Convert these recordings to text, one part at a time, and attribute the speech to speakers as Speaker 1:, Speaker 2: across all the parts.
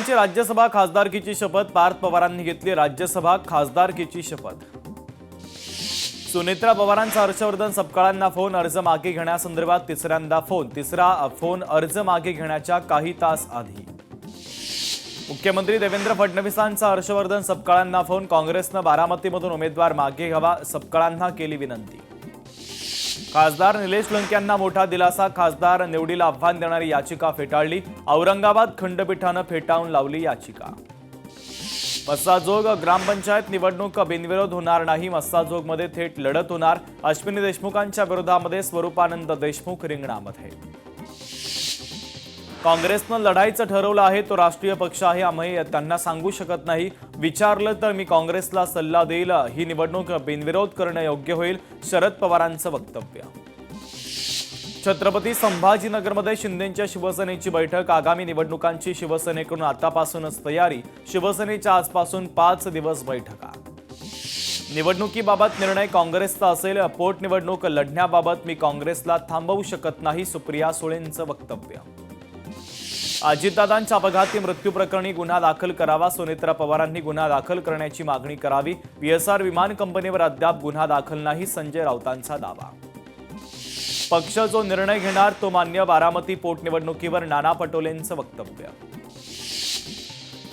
Speaker 1: पवारांची राज्यसभा खासदारकीची शपथ। पार्थ पवारांनी घेतली राज्यसभा खासदारकीची शपथ। सुनेत्रा पवारांचा हर्षवर्धन सपकाळांना फोन, अर्ज मागे घेण्यासंदर्भात तिसरा फोन अर्ज मागे घेण्याच्या काही तास आधी। मुख्यमंत्री देवेंद्र फडणवीसांचा हर्षवर्धन सपकाळांना फोन, काँग्रेसनं बारामतीमधून उमेदवार मागे घ्यावा, सपकाळांना केली विनंती। खासदार निलेश लंके यांना मोठा दिलासा, खासदार निवडीला आव्हान देणारी याचिका फेटाळली, औरंगाबाद खंडपीठानं फेटाळून लावली याचिका। मस्साजोग ग्रामपंचायत निवडणूक बिनविरोध होणार नाही, मस्साजोगमध्ये थेट लढत होणार, अश्विनी देशमुखांच्या विरोधामध्ये स्वरूपानंद देशमुख रिंगणामध्ये। काँग्रेसनं लढाईचं ठरवलं आहे, तो राष्ट्रीय पक्ष आहे, आम्ही त्यांना सांगू शकत नाही, विचारलं तर मी काँग्रेसला सल्ला देईल, ही निवडणूक बिनविरोध करणं योग्य होईल, शरद पवारांचं वक्तव्य। छत्रपती संभाजीनगरमध्ये शिंदेंच्या शिवसेनेची बैठक, आगामी निवडणुकांची शिवसेनेकडून आतापासूनच तयारी, शिवसेनेच्या आजपासून 5 दिवस बैठका। निवडणुकीबाबत निर्णय काँग्रेसचा असेल, पोटनिवडणूक लढण्याबाबत मी काँग्रेसला थांबवू शकत नाही, सुप्रिया सुळेंचं वक्तव्य। अजितदादांच्या अपघाती मृत्यू प्रकरणी गुन्हा दाखल करावा, सुनेत्रा पवारांनी गुन्हा दाखल करण्याची मागणी करावी, PSR विमान कंपनीवर अद्याप गुन्हा दाखल नाही, संजय राऊतांचा दावा। पक्ष जो निर्णय घेणार तो मान्य, बारामती पोटनिवडणुकीवर नाना पटोलेंचं वक्तव्य।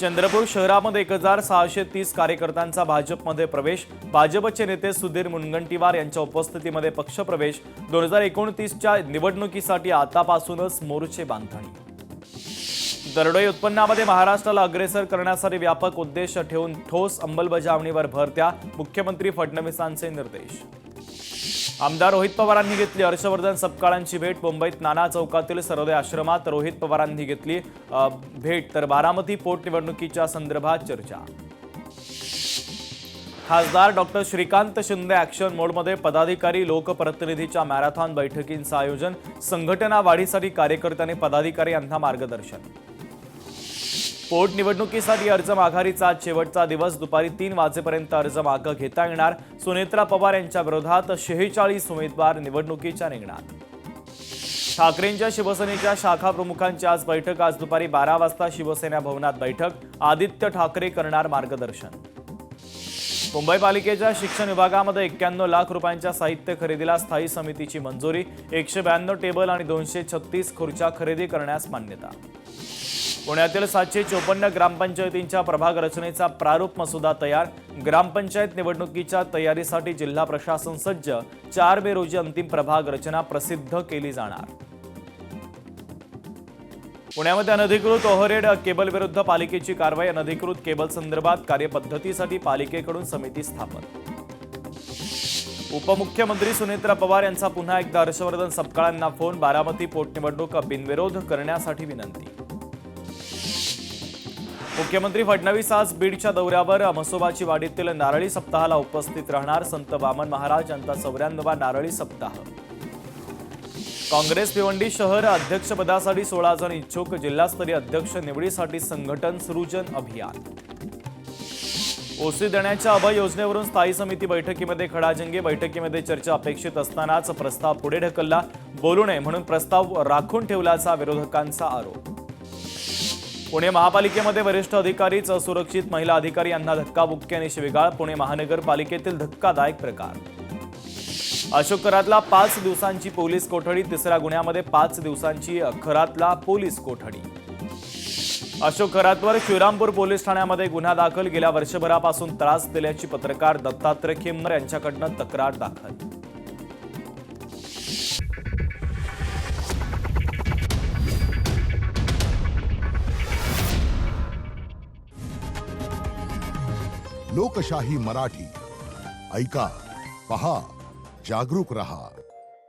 Speaker 1: चंद्रपूर शहरामध्ये 1630 कार्यकर्त्यांचा भाजपमध्ये प्रवेश, भाजपचे नेते सुधीर मुनगंटीवार यांच्या उपस्थितीमध्ये पक्षप्रवेश, 2029च्या निवडणुकीसाठी आतापासूनच मोर्चे बांधणी। दरडोई उत्पन्नामध्ये महाराष्ट्राला अग्रेसर करण्यासाठी व्यापक उद्देश ठेवून ठोस अंमलबजावणीवर भर द्या, मुख्यमंत्री फडणवीसांचे निर्देश। आमदार रोहित पवारांनी घेतली हर्षवर्धन सपकाळांची भेट, मुंबईत नाना चौकातील सर्वोदय आश्रमात रोहित पवारांनी घेतली भेट, तर बारामती पोटनिवडणुकीच्या संदर्भात चर्चा। खासदार डॉक्टर श्रीकांत शिंदे ॲक्शन मोडमध्ये, पदाधिकारी लोकप्रतिनिधीच्या मॅरेथॉन बैठकींचं आयोजन, संघटना वाढीसाठी कार्यकर्त्यांनी पदाधिकारी यांना मार्गदर्शन। पोटनिवडणुकीसाठी अर्ज माघारीचा आज शेवटचा दिवस, दुपारी 3 वाजेपर्यंत अर्ज मागे घेता येणार, सुनेत्रा पवार यांच्या विरोधात 46 उमेदवार निवडणुकीच्या रिंगणात। ठाकरेंच्या शिवसेनेच्या शाखा प्रमुखांची आज बैठक, आज दुपारी 12 वाजता शिवसेना भवनात बैठक, आदित्य ठाकरे करणार मार्गदर्शन। मुंबई पालिकेच्या शिक्षण विभागामध्ये 91 लाख रुपयांच्या साहित्य खरेदीला स्थायी समितीची मंजुरी, 192 टेबल आणि 236 खुर्च्या खरेदी करण्यास मान्यता। पुण्यातील 754 ग्रामपंचायतींच्या प्रभाग रचनेचा प्रारूप मसुदा तयार, ग्रामपंचायत निवडणुकीच्या तयारीसाठी जिल्हा प्रशासन सज्ज, 4 मे रोजी अंतिम प्रभाग रचना प्रसिद्ध केली जाणार। पुण्यामध्ये अनधिकृत ओव्हरहेड केबल विरुद्ध पालिकेची कारवाई, अनधिकृत केबल संदर्भात कार्यपद्धतीसाठी पालिकेकडून समिती स्थापन। उपमुख्यमंत्री सुनेत्रा पवार यांचा पुन्हा एकदा हर्षवर्धन सपकाळांना फोन, बारामती पोटनिवडणूक बिनविरोध करण्यासाठी विनंती। मुख्यमंत्री फडणवीस आज बीडच्या दौऱ्यावर, मसोबाची वाडीतील नारळी सप्ताहाला उपस्थित राहणार, संत वामन महाराज यांचा 94वा नारळी सप्ताह। काँग्रेस भिवंडी शहर अध्यक्षपदासाठी 16 जण इच्छुक, जिल्हास्तरीय अध्यक्ष निवडीसाठी संघटन सृजन अभियान। ओसी देण्याच्या अभय योजनेवरून स्थायी समिती बैठकीमध्ये खडाजंगी, बैठकीमध्ये चर्चा अपेक्षित असतानाच प्रस्ताव पुढे ढकलला, बोलू नये म्हणून प्रस्ताव राखून ठेवल्याचा विरोधकांचा आरोप। पुणे महापालिकेमध्ये वरिष्ठ अधिकारीच असुरक्षित, महिला अधिकारी यांना धक्काबुक्की आणि शिवीगाळ, पुणे महानगरपालिकेतील धक्कादायक प्रकार। अशोक खरातला 5 दिवसांची पोलीस कोठडी, तिसऱ्या गुन्ह्यामध्ये 5 दिवसांची खरातला पोलीस कोठडी। अशोक खरातवर श्रीरामपूर पोलीस ठाण्यामध्ये गुन्हा दाखल, गेल्या वर्षभरापासून त्रास दिल्याची पत्रकार दत्तात्रय खेमनर यांच्याकडून तक्रार दाखल।
Speaker 2: लोकशाही मराठी ऐका, पहा, जागरूक रहा।